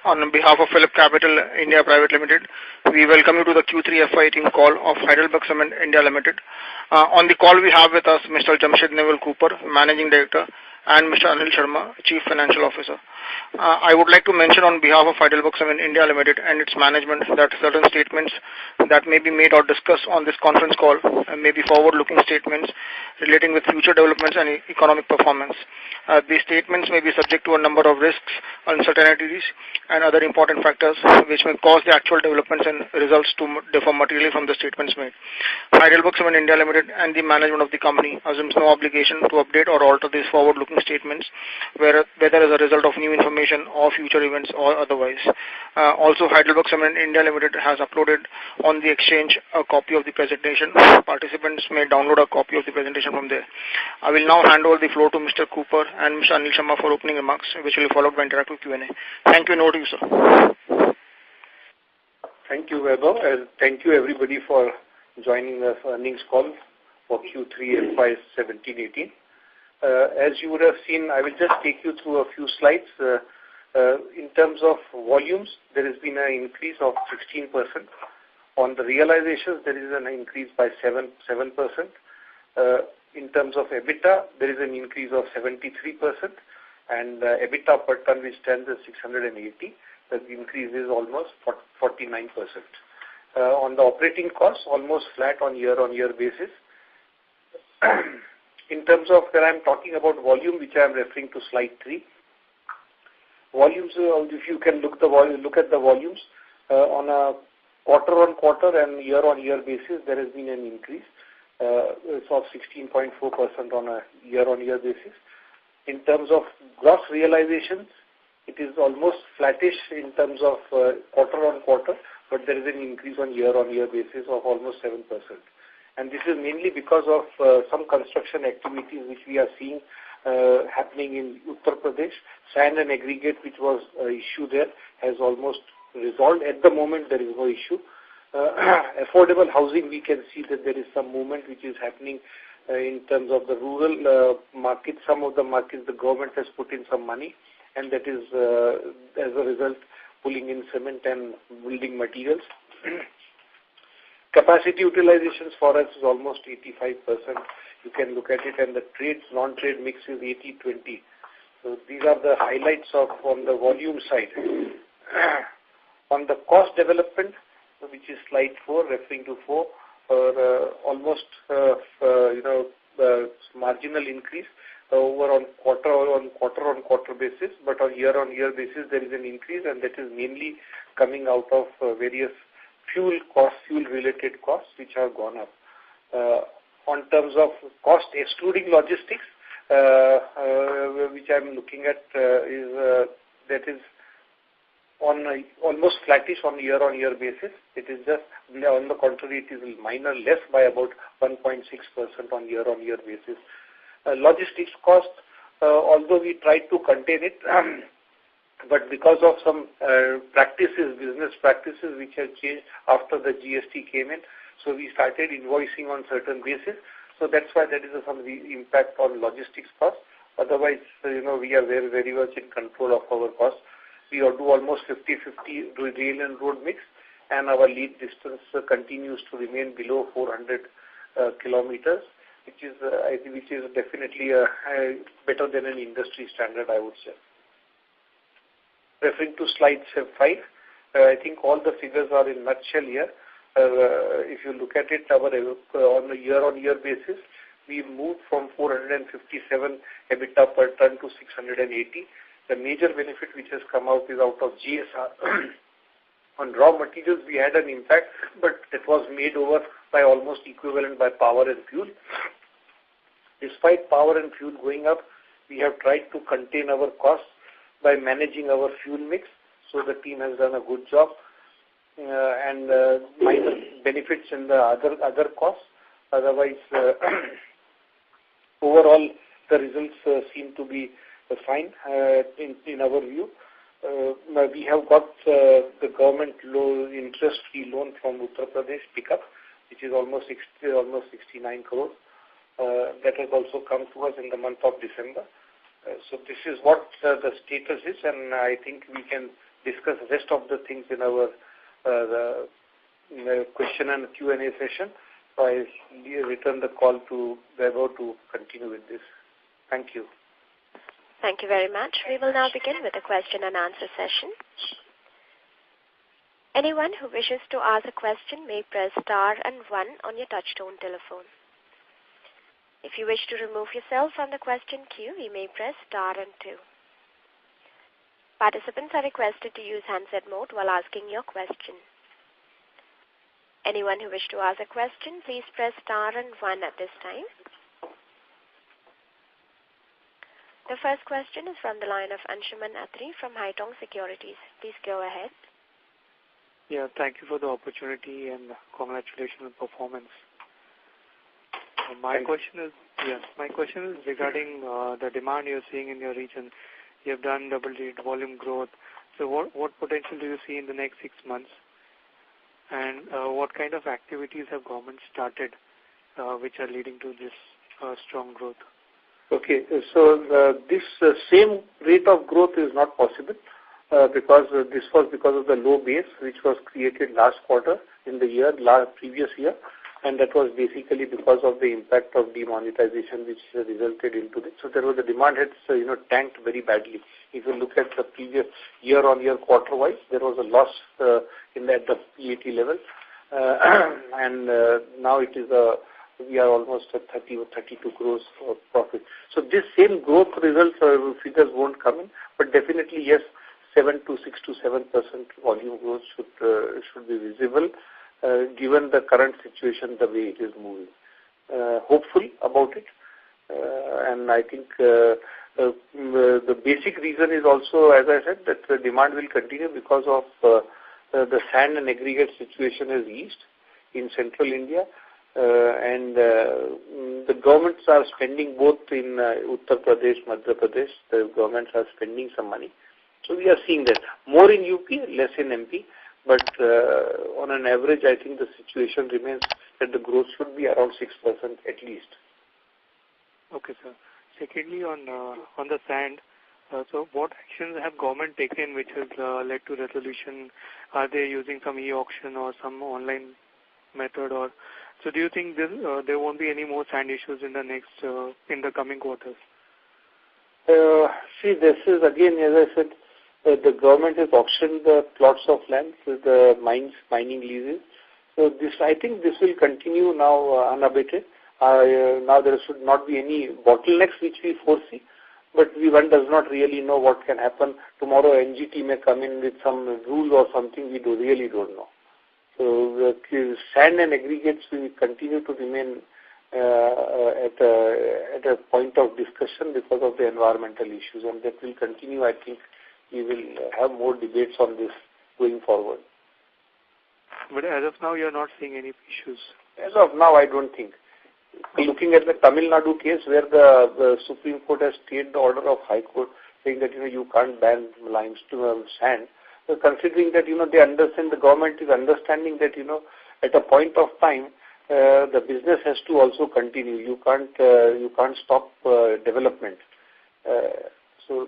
On behalf of Phillip Capital India Private Limited, we welcome you to the Q3FY18 call of Heidelberg Cement India Limited. On the call we have with us Mr. Jamshed Naval Cooper, Managing Director, and Mr. Anil Sharma, Chief Financial Officer. I would like to mention on behalf of Heidelberg Cement India Limited and its management that certain statements that may be made or discussed on this conference call may be forward-looking statements relating with future developments and economic performance. These statements may be subject to a number of risks, uncertainties, and other important factors which may cause the actual developments and results to differ materially from the statements made. Heidelberg Cement India Limited and the management of the company assumes no obligation to update or alter these forward-looking statements, whether as a result of new information or future events or otherwise. Also, Heidelberg Cement India Limited has uploaded on the exchange a copy of the presentation. Participants may download a copy of the presentation from there. I will now hand over the floor to Mr. Cooper and Mr. Anil Sharma for opening remarks, which will be followed by interactive Q&A. Thank you, and over to you, sir. Thank you, Vaibhav, and thank you everybody for joining us earnings call for Q3 FY17-18. As you would have seen, I will just take you through a few slides. In terms of volumes, there has been an increase of 16%. On the realizations, there is an increase by 7%. In terms of EBITDA, there is an increase of 73%, and EBITDA per ton, which stands at 680, the increase is almost 49%. On the operating costs, almost flat on year-on-year basis. In terms of when I'm talking about volume, which I am referring to slide 3, volumes, if you can look at the volumes, on a quarter-on-quarter and year-on-year basis, there has been an increase. It's of 16.4% on a year-on-year basis. In terms of gross realizations, it is almost flattish in terms of quarter-on-quarter, but there is an increase on year-on-year basis of almost 7%. And this is mainly because of some construction activities which we are seeing happening in Uttar Pradesh. Sand and aggregate, which was an issue there, has almost resolved. At the moment, there is no issue. Affordable housing, we can see that there is some movement which is happening in terms of the rural market. Some of the markets, the government has put in some money, and that is, as a result, pulling in cement and building materials. Capacity utilizations for us is almost 85%. You can look at it, and the trades, non-trade mix is 80-20. So these are the highlights on the volume side. On the cost development, which is slide 4, referring to 4, almost marginal increase over on quarter-on-quarter basis, but on year-on-year basis there is an increase, and that is mainly coming out of various fuel-related costs which have gone up. On terms of cost excluding logistics, which I am looking at, that is on almost flattish on year-on-year basis. It is just, on the contrary, it is minor, less by about 1.6% on year-on-year basis. Logistics cost, although we tried to contain it, but because of some business practices which have changed after the GST came in, so we started invoicing on certain basis. So that's why there is some impact on logistics cost. Otherwise, we are very, very much in control of our costs. We do almost 50-50 rail and road mix, and our lead distance continues to remain below 400 kilometers, which is definitely better than an industry standard, I would say. Referring to slide 5, I think all the figures are in nutshell here. If you look at it, on a year-on-year basis, we moved from 457 EBITDA per ton to 680. The major benefit which has come out is out of GSR. On raw materials, we had an impact, but it was made over by almost equivalent by power and fuel. Despite power and fuel going up, we have tried to contain our costs by managing our fuel mix. So the team has done a good job, and minor benefits in the other costs. Otherwise, overall, the results seem to be fine in our view. We have got the government interest-free loan from Uttar Pradesh pickup, which is almost 69 crores. that has also come to us in the month of December. So this is what the status is, and I think we can discuss the rest of the things in our the question and Q&A session. So I return the call to Vaibhav to continue with this. Thank you. Thank you very much. We will now begin with the question and answer session. Anyone who wishes to ask a question may press star and 1 on your touchtone telephone. If you wish to remove yourself from the question queue, you may press star and 2. Participants are requested to use handset mode while asking your question. Anyone who wishes to ask a question, please press star and 1 at this time. The first question is from the line of Anshuman Atri from Haitong Securities. Please go ahead. Yeah, thank you for the opportunity and congratulations on performance. My question is regarding the demand you're seeing in your region. You have done double-digit volume growth. So what potential do you see in the next 6 months? And what kind of activities have government started which are leading to this strong growth? Okay, so this same rate of growth is not possible because this was because of the low base which was created last quarter in the previous year. And that was basically because of the impact of demonetization which resulted into this. So there was the demand had tanked very badly. If you look at the previous year-on-year quarter-wise, there was a loss at the PAT level, and now it is we are almost at 30 or 32 crores of profit. So this same growth results figures won't come in, but definitely yes, 6 to 7% volume growth should be visible. Given the current situation, the way it is moving. Hopeful about it. And I think the basic reason is also, as I said, that the demand will continue because of the sand and aggregate situation has eased in central India. And the governments are spending both in Uttar Pradesh, Madhya Pradesh. The governments are spending some money. So we are seeing that. More in UP, less in MP. But on an average, I think the situation remains that the growth should be around 6% at least. Okay, sir. Secondly, on the sand, so what actions have government taken which has led to resolution? Are they using some e-auction or some online method? Or so do you think there won't be any more sand issues in the coming quarters? See, this is again, as I said, the government has auctioned the plots of land with the mining leases. So I think this will continue now unabated. Now there should not be any bottlenecks which we foresee, but one does not really know what can happen. Tomorrow NGT may come in with some rule or something, we really don't know. So sand and aggregates will continue to remain at a point of discussion because of the environmental issues, and that will continue. I think we will have more debates on this going forward. But as of now, you are not seeing any issues? As of now, I don't think. Looking at the Tamil Nadu case where the Supreme Court has stayed the order of High Court saying that you can't ban limestone sand, so considering that they understand, the government is understanding that at a point of time the business has to also continue. You can't stop development. So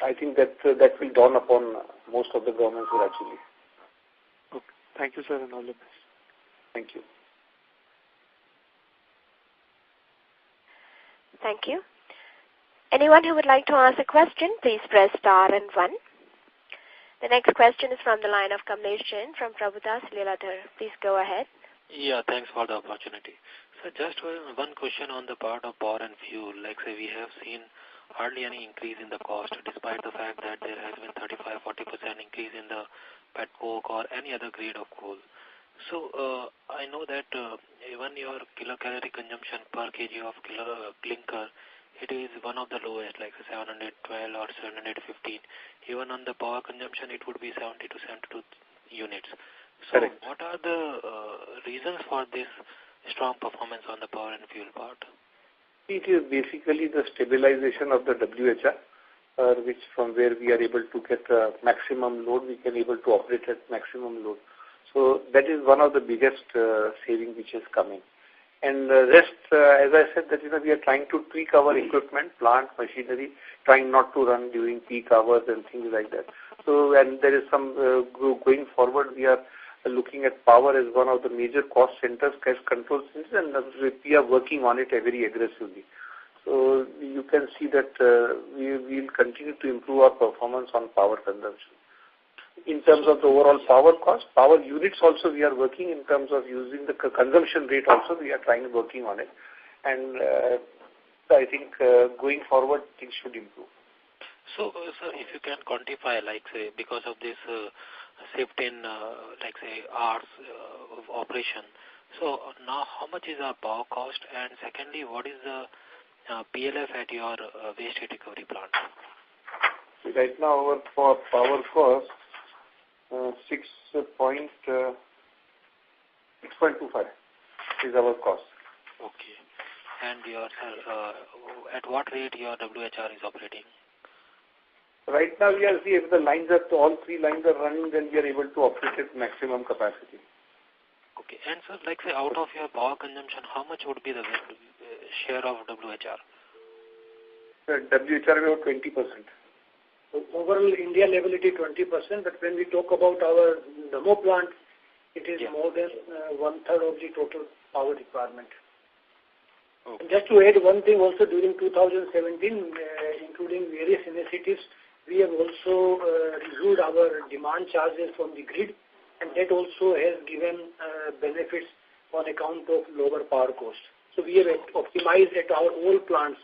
I think that will dawn upon most of the governments actually. Okay. Thank you, sir, and all the best. Thank you. Thank you. Anyone who would like to ask a question, please press star and 1. The next question is from the line of Kamlesh Jain from Prabhudas Lilladher. Please go ahead. Yeah, thanks for the opportunity. So just one question on the part of power and fuel. Like say we have seen hardly any increase in the cost despite the fact that there has been 35-40% increase in the pet coke or any other grade of coal. So I know that even your kilocalorie consumption per kg of clinker, it is one of the lowest, like 712 or 715. Even on the power consumption, it would be 70 to 72 units. So correct. What are the reasons for this strong performance on the power and fuel part? It is basically the stabilization of the WHR, which from where we are able to get maximum load, we can able to operate at maximum load. So that is one of the biggest saving which is coming. And the rest, as I said, that we are trying to tweak our equipment, plant, machinery, trying not to run during peak hours and things like that. So, and there is some going forward, we are looking at power as one of the major cost centers, cash control centers, and we are working on it very aggressively. So you can see that we will continue to improve our performance on power consumption. In terms of the overall power cost, power units also we are working in terms of using the consumption rate also we are working on it. And I think going forward things should improve. So, sir, if you can quantify, like say, because of this shift in, like say, hours of operation, so now how much is our power cost? And secondly, what is the PLF at your waste heat recovery plant? Right now our power cost 6.25 is our cost. Okay. And your at what rate your WHR is operating? Right now we are see if the lines are all three lines are running, then we are able to operate at maximum capacity. Okay. And sir, like say out of your power consumption, how much would be the share of WHR? WHR about 20%. So overall India level it is 20%, but when we talk about our demo plant, it is more than 1/3 of the total power requirement. Okay. And just to add one thing also, during 2017, including various initiatives, we have also reviewed our demand charges from the grid, and that also has given benefits on account of lower power cost. So we have optimized at our all plants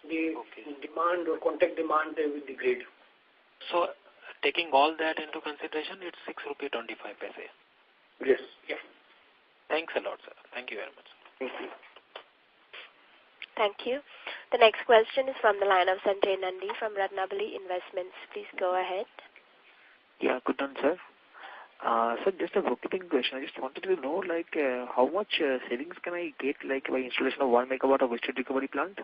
the demand or contact demand with the grid. So taking all that into consideration, it's ₹6.25. Yes. Yeah. Thanks a lot, sir. Thank you very much. Thank you. Thank you. The next question is from the line of Sanjay Nandi from Ratnabali Investments. Please go ahead. Yeah, good done, sir. So just a bookkeeping question. I just wanted to know, like, how much savings can I get, like, by installation of 1 megawatt of waste heat recovery plant?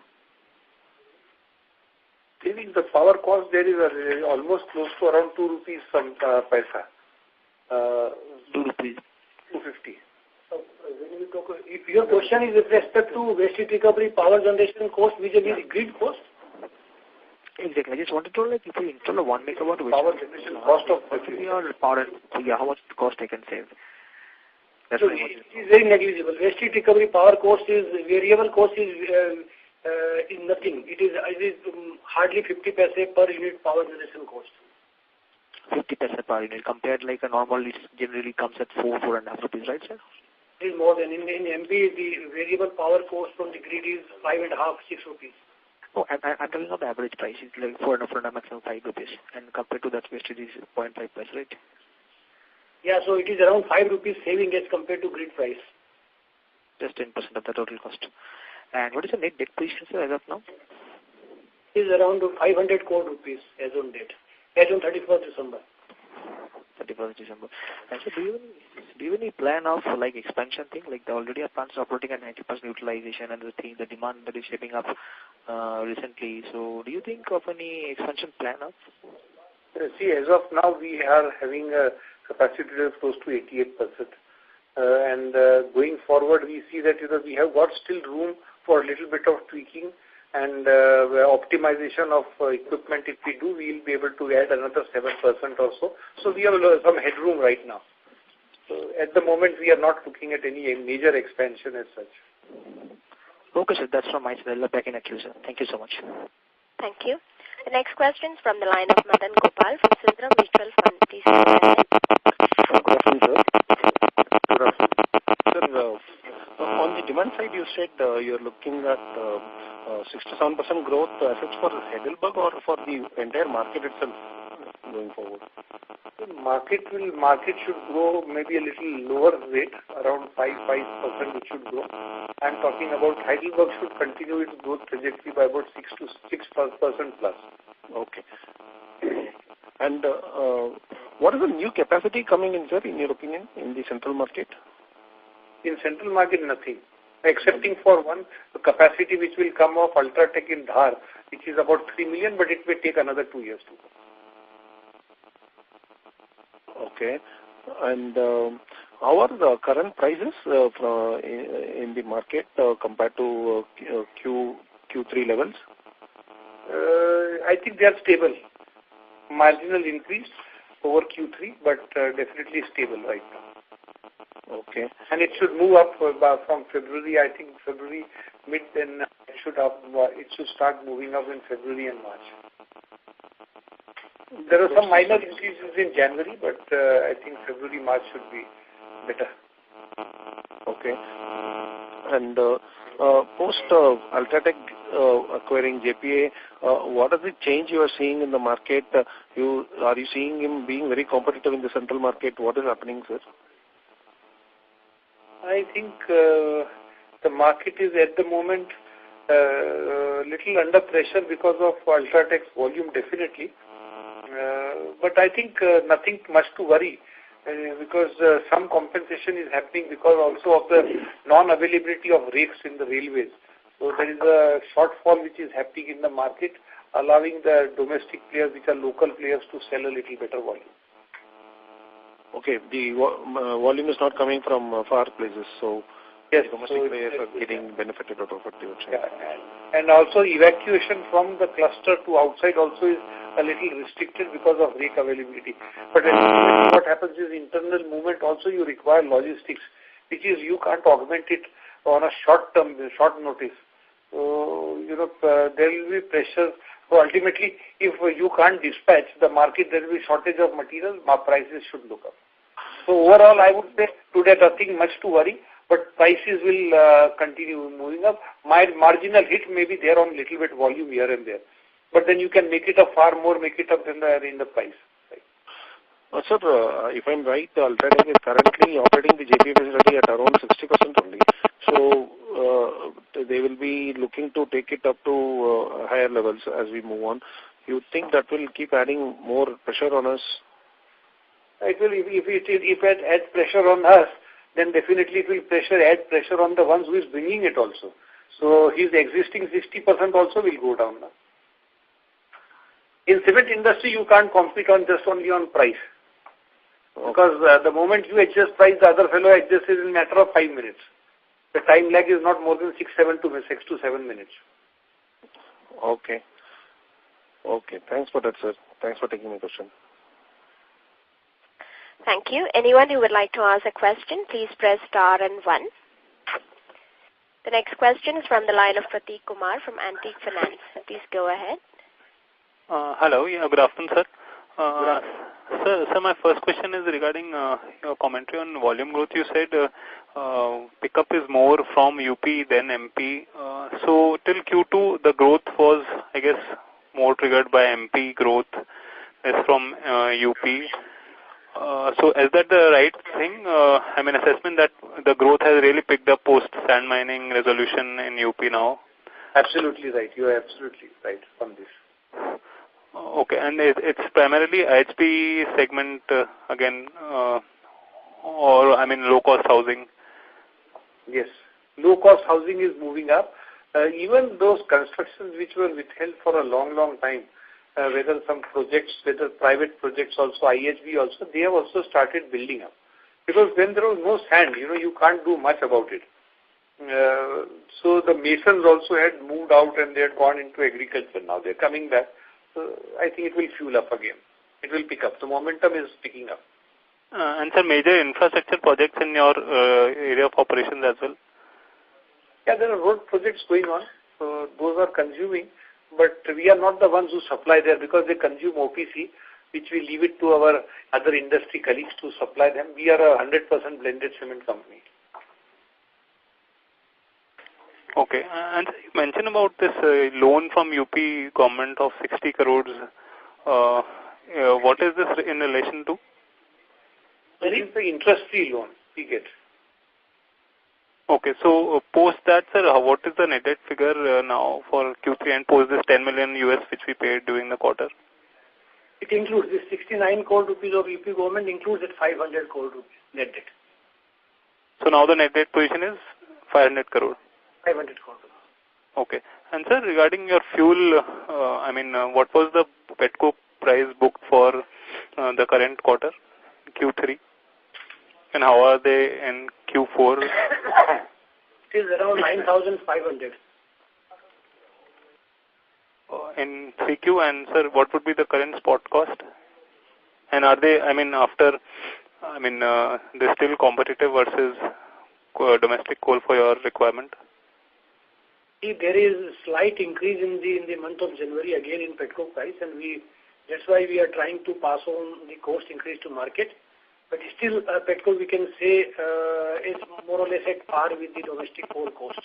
Saving the power cost, there is almost close to around 2 rupees some paisa. 2 rupees. 250. When you talk, if your question is with respect to waste heat recovery power generation cost vis-a-vis the grid cost? Exactly. I just wanted to know, like, if we install a 1 megawatt waste power generation cost of power, how much cost I can save? That's so it is very negligible. Waste heat recovery power cost is variable cost is nothing. It is hardly 50 paise per unit power generation cost. 50 paise per unit. Compared like a normal, it generally comes at 4.5 rupees, right, sir? It is more than in MP, the variable power cost from the grid is 5.5, 6 rupees. Oh, I'm talking about the average price. It's like 4.5, maximum 5 rupees. And compared to that, waste it is 0.5 paise, right? Yeah, so it is around 5 rupees saving as compared to grid price. Just 10% of the total cost. And what is the net debt position, sir, as of now? It is around 500 crore rupees as on date, as on 31st December. 31st December. And so do you have any plan of like expansion thing? Like the already our plants are operating at 90% utilization and the demand that is shaping up recently. So do you think of any expansion plan of? See, as of now, we are having a capacity of close to 88%. And going forward, we see that we have got still room for a little bit of tweaking and optimization of equipment. If we do, we will be able to add another 7% or so. So we have some headroom right now. So at the moment, we are not looking at any major expansion as such. Okay, sir. That's from my side. I'll back in a queue, sir. Thank you so much. Thank you. The next question is from the line of Madan Gopal from Sundaram Mutual Fund. Please go ahead. Good afternoon, sir. Good afternoon. Sir, on the demand side, you said you're looking at 6 to 7% growth assets for Heidelberg or for the entire market itself going forward? The market should grow maybe a little lower rate, around 5% it should grow. I'm talking about Heidelberg should continue its growth trajectory by about 6% plus. Okay. And what is the new capacity coming in, sir, in your opinion, in the central market? In central market, nothing. Excepting for one capacity which will come off Ultratech in Dhar, which is about 3 million, but it may take another 2 years to go. Okay. And how are the current prices in the market compared to Q3 levels? I think they are stable. Marginal increase over Q3, but definitely stable right now. Okay. And it should move up from February. I think February mid, then it should start moving up in February and March. There are some minor increases in January, but I think February, March should be better. Okay. And post Ultratech acquiring JPA, what is the change you are seeing in the market? Are you seeing him being very competitive in the central market? What is happening, sir? I think the market is at the moment little under pressure because of Ultratech's volume, definitely. But I think nothing much to worry because some compensation is happening because also of the non-availability of rakes in the railways. So there is a shortfall which is happening in the market, allowing the domestic players, which are local players, to sell a little better volume. Okay, the volume is not coming from far places, so yes, domestic players are getting benefited out of it. Yeah, and also evacuation from the cluster to outside also is a little restricted because of rake availability. But what happens is internal movement also you require logistics, which is you can't augment it on a short notice. So, there will be pressure. So ultimately, if you can't dispatch the market, there will be shortage of material, prices should look up. So overall, I would say today nothing much to worry, but prices will continue moving up. My marginal hit may be there on little bit volume here and there. But then you can make it up far more, make it up in the price. Right? Sir, if I'm right, Ultratech is currently operating the JPA facility at around 60% only. So they will be looking to take it up to higher levels as we move on. You think that will keep adding more pressure on us? It will. If it adds pressure on us, then definitely it will add pressure on the ones who is bringing it also. So his existing 60% also will go down now. In cement industry, you can't compete only on price. Because the moment you adjust price, the other fellow adjusts in a matter of 5 minutes. The time lag is not more than 6 to 7 minutes. Okay. Okay. Thanks for that, sir. Thanks for taking my question. Thank you. Anyone who would like to ask a question, please press star and 1. The next question is from the line of Prateek Kumar from Antique Finance. Please go ahead. Hello. Yeah, good afternoon, sir. Sir, my first question is regarding your commentary on volume growth. You said pickup is more from UP than MP. So till Q2, the growth was, I guess, more triggered by MP growth is from UP. So is that the right thing? Assessment that the growth has really picked up post sand mining resolution in UP now? Absolutely right. You are absolutely right on this. Okay, and it's primarily IHP segment again, or low-cost housing? Yes, low-cost housing is moving up. Even those constructions which were withheld for a long time, whether some projects, whether private projects also, IHB also, they have also started building up. Because when there was no sand, you can't do much about it. So the masons also had moved out and they had gone into agriculture. Now they're coming back. So I think it will fuel up again. It will pick up. The momentum is picking up. And sir, major infrastructure projects in your area of operations as well? Yeah, there are road projects going on. So those are consuming. But we are not the ones who supply there because they consume OPC, which we leave it to our other industry colleagues to supply them. We are a 100% blended cement company. Okay, and you mentioned about this loan from UP government of 60 crores. What is this in relation to? It is the interest-free loan we get. Okay, so post that, sir, what is the net debt figure now for Q3 and post this 10 million US which we paid during the quarter? It includes this 69 crore rupees of UP government, includes that 500 crore rupees net debt. So now the net debt position is 500 crore? 500 crore. Okay. And sir, regarding your fuel, what was the petcoke price booked for the current quarter, Q3? And how are they in Q4? It is around 9,500. In 3Q, and sir, what would be the current spot cost? And are they, they're still competitive versus domestic coal for your requirement? There is a slight increase in the month of January again in petcoke price, and that's why we are trying to pass on the cost increase to market. But still, petcoke we can say is more or less at par with the domestic coal cost.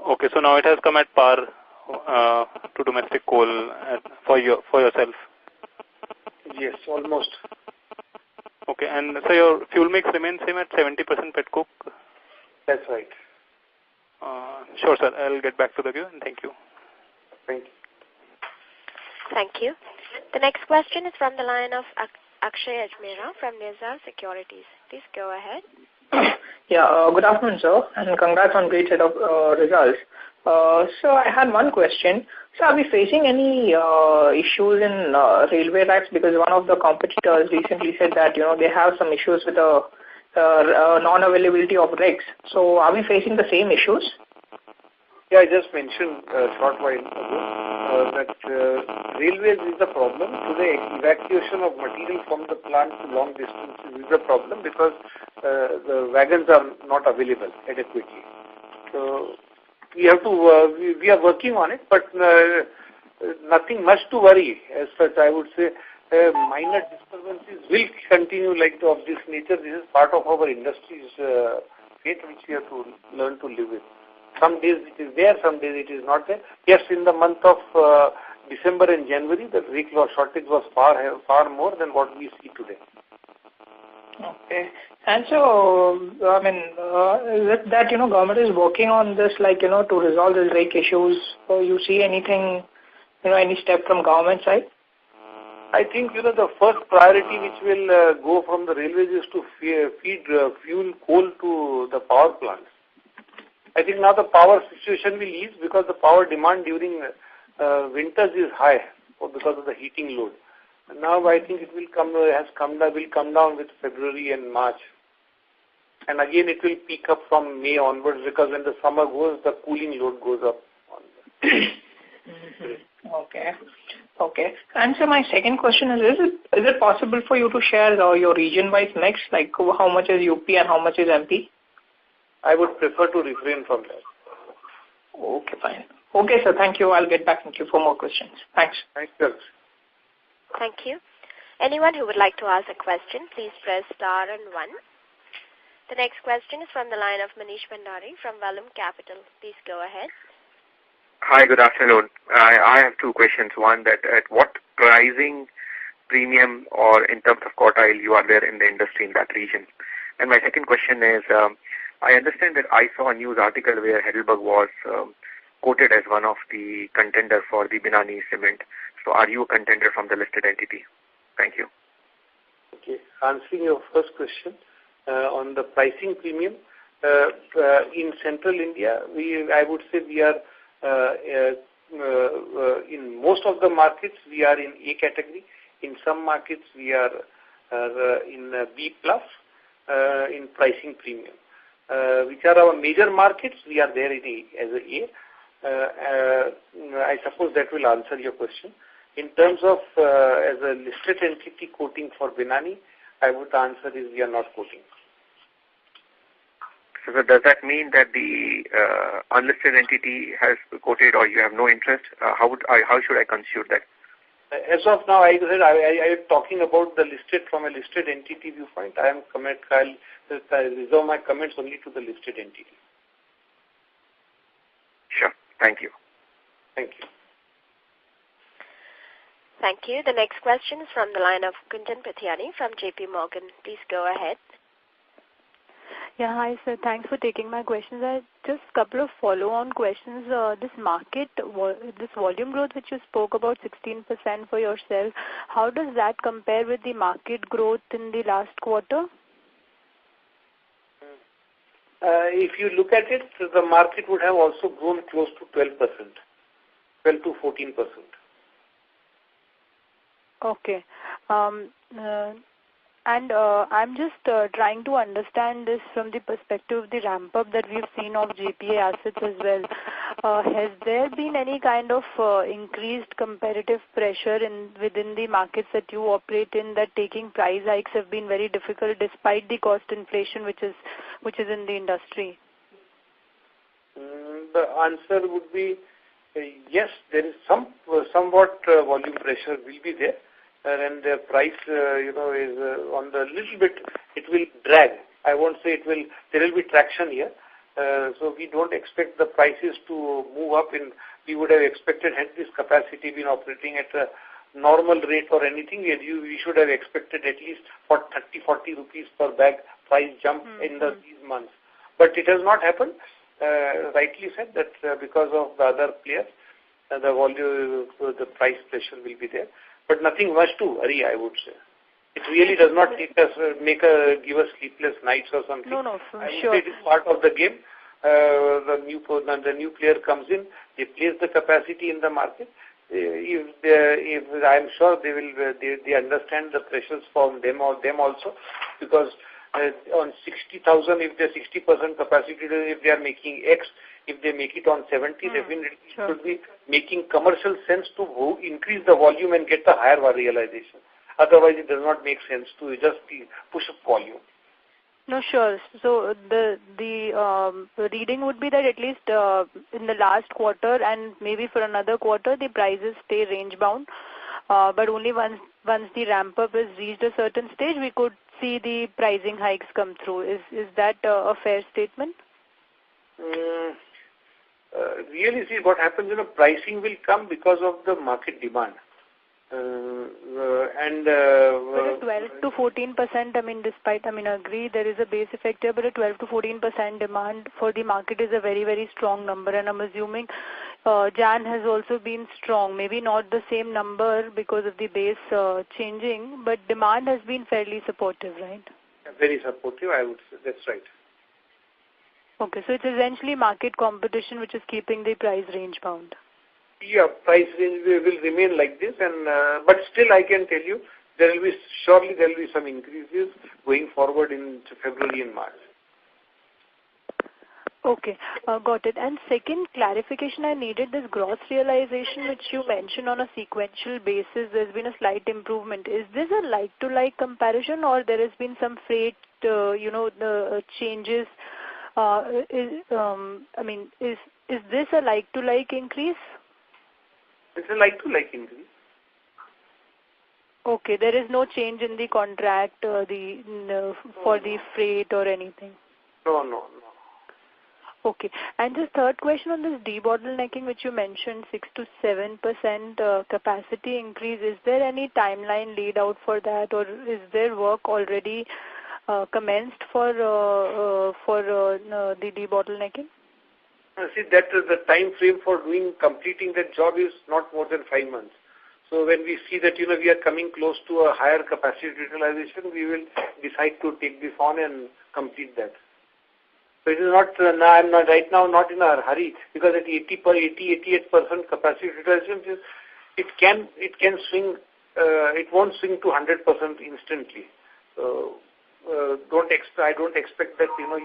Okay, so now it has come at par to domestic coal for yourself. Yes, almost. Okay, and so your fuel mix remains same at 70% petcoke? That's right. Sure, sir. I'll get back to the queue, and thank you. Thank you. Thank you. The next question is from the line of Akshay Ajmera from Nizar Securities. Please go ahead. Yeah, good afternoon, sir, and congrats on great set of results. So I had one question. So are we facing any issues in railway racks? Because one of the competitors recently said that, they have some issues with the non-availability of racks. So are we facing the same issues? Yeah, I just mentioned a short while ago that railways is a problem. Today, evacuation of material from the plant to long distances is a problem because the wagons are not available adequately. So we have to we are working on it, but nothing much to worry as such. I would say minor disturbances will continue of this nature. This is part of our industry's fate, which we have to learn to live with. Some days it is there, some days it is not there. Yes, in the month of December and January, the rake shortage was far more than what we see today. Okay. And so, is it that, government is working on this, to resolve these rake issues? So you see anything, any step from government side? I think, the first priority which will go from the railways is to feed fuel coal to the power plants. I think now the power situation will ease because the power demand during winters is high because of the heating load. Now I think it will come down with February and March. And again it will peak up from May onwards because when the summer goes, the cooling load goes up. Okay. And so my second question is it possible for you to share your region-wise mix, like how much is UP and how much is MP? I would prefer to refrain from that. Okay, fine. Okay, sir, thank you. I'll get back to you for more questions. Thanks. Thank you. Thank you. Anyone who would like to ask a question, please press star and 1. The next question is from the line of Manish Bhandari from Vallum Capital. Please go ahead. Hi, good afternoon. I have two questions. One, that at what pricing premium or in terms of quartile you are there in the industry in that region? And my second question is, I understand that I saw a news article where Heidelberg was quoted as one of the contender for the Binani cement. So are you a contender from the listed entity? Thank you. Okay. Answering your first question on the pricing premium, in central India, I would say we are in most of the markets we are in A category. In some markets we are in B plus in pricing premium. Which are our major markets, we are there as a A. I suppose that will answer your question. In terms of as a listed entity quoting for Binani, I would answer is we are not quoting. So does that mean that the unlisted entity has quoted or you have no interest? How should I construe that? As of now, I am talking about the listed from a listed entity viewpoint. I'll reserve my comments only to the listed entity. Sure. Thank you. Thank you. Thank you. The next question is from the line of Gunjan Pathiani from JP Morgan. Please go ahead. Yeah, hi sir. Thanks for taking my questions. I just a couple of follow-on questions. This volume growth which you spoke about, 16% for yourself, how does that compare with the market growth in the last quarter? If you look at it, the market would have also grown close to 12%, 12 to 14%. Okay. And I'm just trying to understand this from the perspective of the ramp-up that we've seen of JPA assets as well. Has there been any kind of increased competitive pressure within the markets that you operate in, that taking price hikes have been very difficult despite the cost inflation which is in the industry? The answer would be yes. There is somewhat volume pressure will be there. And the price, is on the little bit, it will drag. I won't say it will, there will be traction here. So we don't expect the prices to move up. We would have expected, had this capacity been operating at a normal rate or anything, we should have expected at least for 30-40 rupees per bag price jump in these months. But it has not happened. Rightly said that because of the other players, the volume, the price pressure will be there. But nothing much to worry, I would say. It really does not give us sleepless nights or something. No, I would sure. say it is part of the game. The new player comes in, they place the capacity in the market. I'm sure they understand the pressures from them also, because on 60,000, if they're 60% capacity, if they are making X, if they make it on 70, definitely it should be making commercial sense to increase the volume and get the higher realization. Otherwise, it does not make sense to just push up volume. No, sure. So the reading would be that at least in the last quarter and maybe for another quarter, the prices stay range bound. But only once the ramp up is reached a certain stage, we could see the pricing hikes come through. Is that a fair statement? Really, see what happens, pricing will come because of the market demand. But a 12 to 14%, despite, agree there is a base effect here, but a 12 to 14% demand for the market is a very, very strong number. And I'm assuming Jan has also been strong, maybe not the same number because of the base changing, but demand has been fairly supportive, right? Very supportive, I would say. That's right. Okay, so it's essentially market competition which is keeping the price range bound. Yeah, price range will remain like this, and but still I can tell you there will be some increases going forward in February and March. Okay, got it. And second clarification I needed, this gross realization which you mentioned on a sequential basis, there's been a slight improvement. Is this a like-to-like comparison, or there has been some freight, the changes? Is this a like-to-like increase? It's a like-to-like increase. Okay, there is no change in the contract for the freight or anything? No. Okay, and the third question on this debottlenecking which you mentioned, 6 to 7% capacity increase, is there any timeline laid out for that, or is there work already commenced for the debottlenecking? See, that the time frame for completing that job is not more than 5 months. So when we see that we are coming close to a higher capacity utilization, we will decide to take this on and complete that. So it is not. I'm not right now not in a hurry, because at 88% capacity utilization, it can swing. It won't swing to 100% instantly. So I don't expect that you will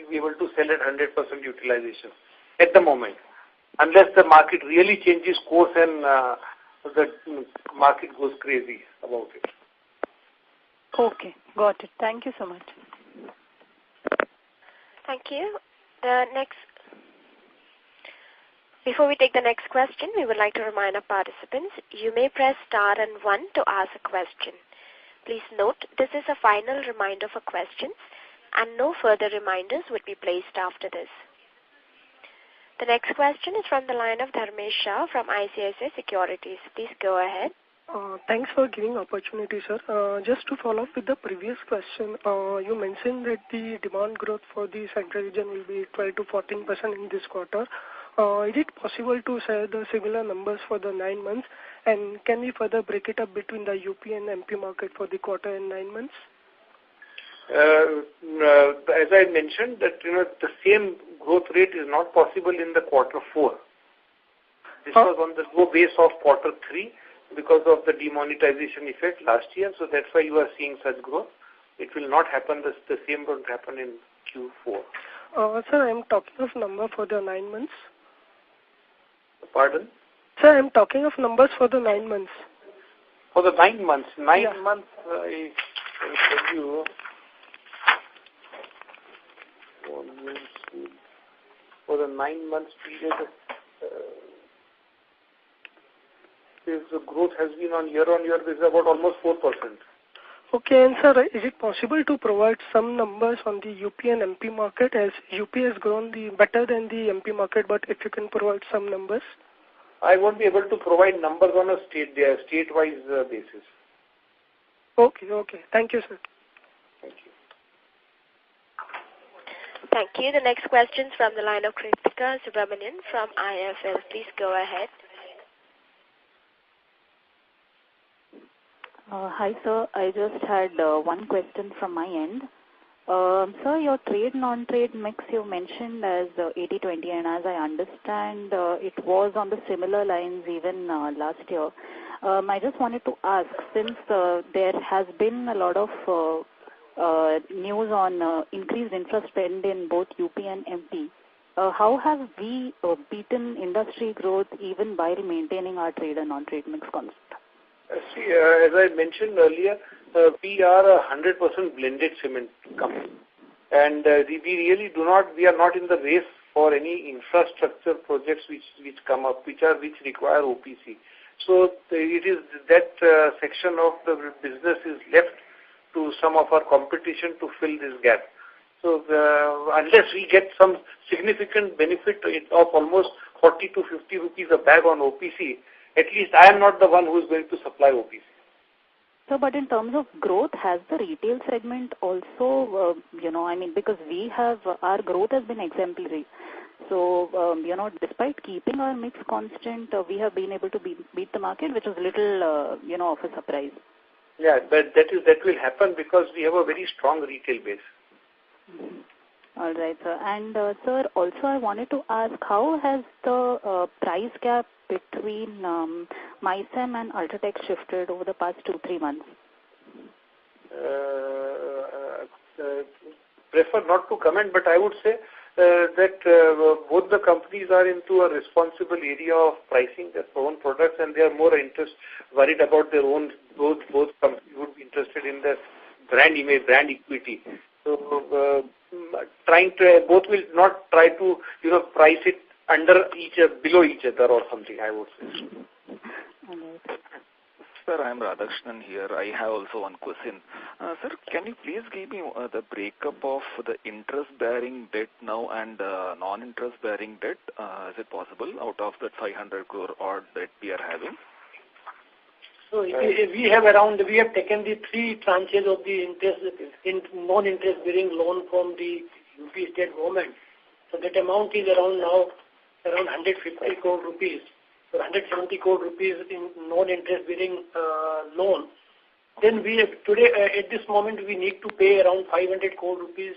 be able to sell at 100% utilization at the moment, unless the market really changes course and the market goes crazy about it. Okay, got it. Thank you so much. Thank you. Before we take the next question, we would like to remind our participants, you may press star and 1 to ask a question. Please note, this is a final reminder for questions, and no further reminders would be placed after this. The next question is from the line of Dharmesh Shah from ICICI Securities. Please go ahead. Thanks for giving opportunity, sir. Just to follow up with the previous question, you mentioned that the demand growth for the central region will be 12 to 14% in this quarter. Is it possible to share the similar numbers for the 9 months? And can we further break it up between the UP and MP market for the quarter and 9 months? As I mentioned, that the same growth rate is not possible in the quarter 4. This was on the low base of quarter 3 because of the demonetization effect last year. So that's why you are seeing such growth. It will not happen, the same won't happen in Q4. Sir, I am talking of number for the 9 months. Pardon? Sir, I am talking of numbers for the 9 months. For the 9 months. 9 months, I will tell you. For the 9 months period, the growth has been on year basis about almost 4%. Okay, and sir, is it possible to provide some numbers on the UP and MP market, as UP has grown better than the MP market, but if you can provide some numbers? I won't be able to provide numbers on a state-wise basis. Okay. Thank you, sir. Thank you. Thank you. The next question is from the line of Kritika Subramanian from IFL. Please go ahead. Hi, sir. I just had one question from my end. Sir, your trade-non-trade mix you mentioned as 80-20, and as I understand, it was on the similar lines even last year. I just wanted to ask, since there has been a lot of news on increased interest spend in both UP and MP, how have we beaten industry growth even while maintaining our trade and non-trade mix constant? See, as I mentioned earlier, we are a 100% blended cement company, and we are not in the race for any infrastructure projects which come up, which require OPC. So it is that section of the business is left to some of our competition to fill this gap. So unless we get some significant benefit of almost 40 to 50 rupees a bag on OPC, at least I am not the one who is going to supply OPC. So, but in terms of growth, has the retail segment also, because our growth has been exemplary. So, despite keeping our mix constant, we have been able to beat the market, which is a little, of a surprise. Yeah, but that will happen because we have a very strong retail base. Mm-hmm. All right, sir. And, sir, also I wanted to ask, how has the price gap between MySem and Ultratech shifted over the past 2-3 months? Prefer not to comment, but I would say that both the companies are into a responsible area of pricing their own products, and they are more worried about their own. Both companies would be interested in their brand image, brand equity. So both will not try to price it below each other or something, I would say. Sir, I am Radhakrishnan here. I have also one question. Sir, can you please give me the breakup of the interest-bearing debt now and non-interest-bearing debt? Is it possible out of that 500 crore odd debt we are having? So we have taken the 3 tranches of the non-interest-bearing loan from the UP state government. So that amount is around 150 crore rupees. So 170 crore rupees in non-interest-bearing loan. Then today, at this moment, we need to pay around 500 crore rupees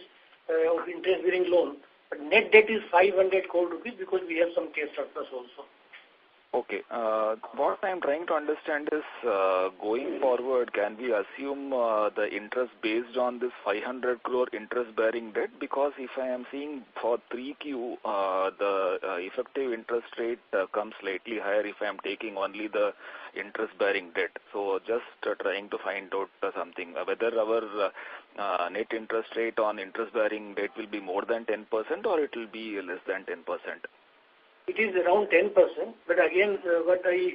of interest-bearing loan. But net debt is 500 crore rupees because we have some cash surplus also. Okay. What I am trying to understand is, going forward, can we assume the interest based on this 500 crore interest-bearing debt? Because if I am seeing for 3Q, the effective interest rate comes slightly higher if I am taking only the interest-bearing debt. So just trying to find out something, whether our net interest rate on interest-bearing debt will be more than 10% or it will be less than 10%. It is around 10%, but again, what I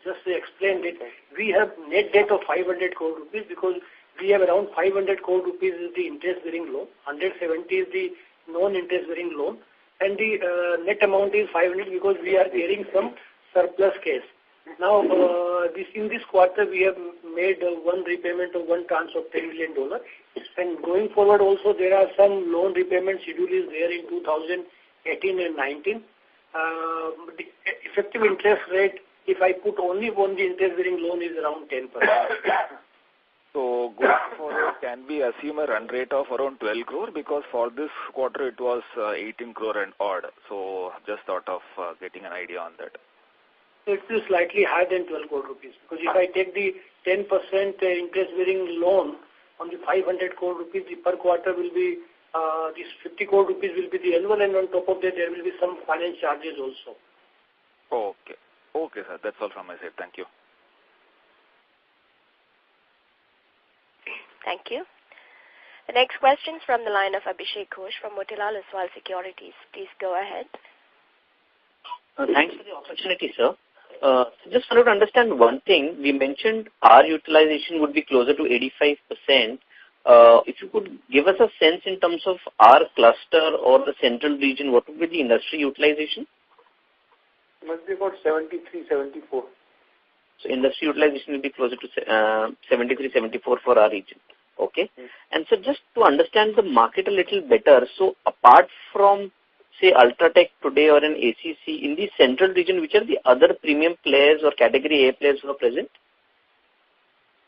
just explained it, we have net debt of 500 crore rupees because we have around 500 crore rupees is the interest-bearing loan, 170 is the non-interest-bearing loan, and the net amount is 500 because we are carrying some surplus cash. Now, in this quarter, we have made one repayment of one tranche of $10 million, and going forward also there are some loan repayment schedule is there in 2018 and 19. The effective interest rate, if I put only on the interest-bearing loan, is around 10%. So going forward, can we assume a run rate of around 12 crore? Because for this quarter it was 18 crore and odd. So just thought of getting an idea on that. It is slightly higher than 12 crore rupees. Because if I take the 10% interest-bearing loan, on the 500 crore rupees, the per quarter will be, this 50 crore rupees will be the annual, and on top of that there will be some finance charges also. Okay. Okay, sir. That's all from my side. Thank you. Thank you. The next question is from the line of Abhishek Ghosh from Motilal Oswal Securities. Please go ahead. Thanks for the opportunity, sir. Just wanted to understand one thing. We mentioned our utilization would be closer to 85%. If you could give us a sense in terms of our cluster or the central region, what would be the industry utilization? It must be about 73, 74. So industry utilization will be closer to 73, 74 for our region. Okay. And so just to understand the market a little better, so apart from, say, Ultratech today or an ACC, in the central region, which are the other premium players or category A players who are present?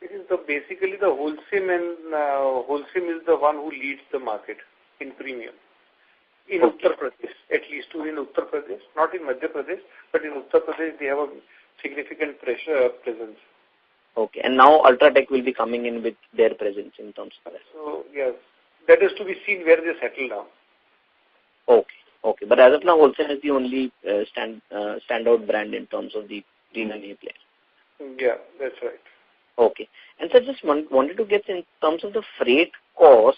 It is basically the Holcim, and Holcim is the one who leads the market in premium. In Uttar Pradesh, at least in Uttar Pradesh, not in Madhya Pradesh, but in Uttar Pradesh they have a significant presence. Okay, and now Ultratech will be coming in with their presence in terms of that. So, yes, that is to be seen where they settle now. Okay, okay. But as of now, Holcim is the only standout brand in terms of the premium A player. Yeah, that's right. Okay. And so just wanted to get in terms of the freight cost,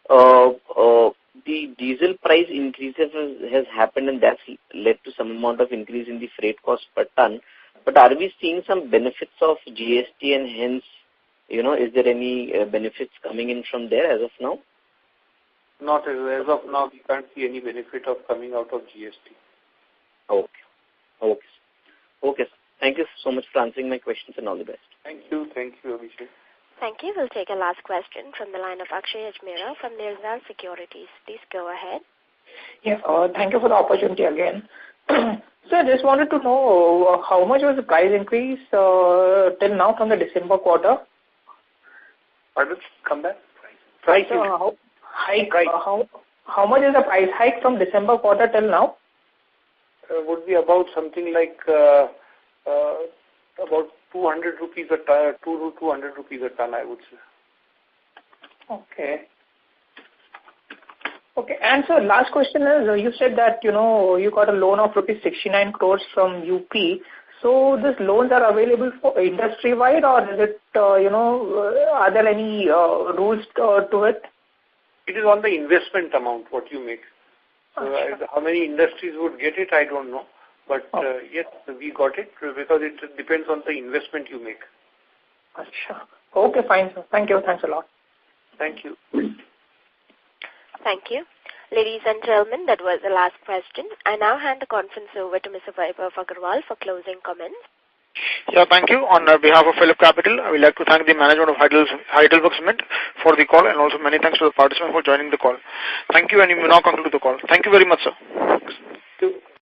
the diesel price increases has happened, and that's led to some amount of increase in the freight cost per ton. But are we seeing some benefits of GST, and hence, is there any benefits coming in from there as of now? Not as of now. We can't see any benefit of coming out of GST. Okay. Okay. Okay. Thank you so much for answering my questions, and all the best. Thank you. Thank you, Abhishek. Thank you. We'll take a last question from the line of Akshay Ajmera from Nirzal Securities. Please go ahead. Yeah, thank you for the opportunity again. So I just wanted to know how much was the price increase till now from the December quarter? Pardon? Come back. Price hike. How much is the price hike from December quarter till now? Would be about something like about 200 rupees a ton, 200 rupees a ton, I would say. Okay. Okay. And so last question is, you said that, you got a loan of rupees 69 crores from UP. So these loans are available for industry-wide, or is it, are there any rules to it? It is on the investment amount, what you make. So how many industries would get it, I don't know. But yes, we got it because it depends on the investment you make. Achha. Okay, fine, sir. Thank you. Thanks a lot. Thank you. Thank you. Ladies and gentlemen, that was the last question. I now hand the conference over to Mr. Vaibhav Agarwal for closing comments. Yeah, thank you. On behalf of Phillip Capital, I would like to thank the management of Heidelberg Cement for the call, and also many thanks to the participants for joining the call. Thank you, and you may now conclude the call. Thank you very much, sir.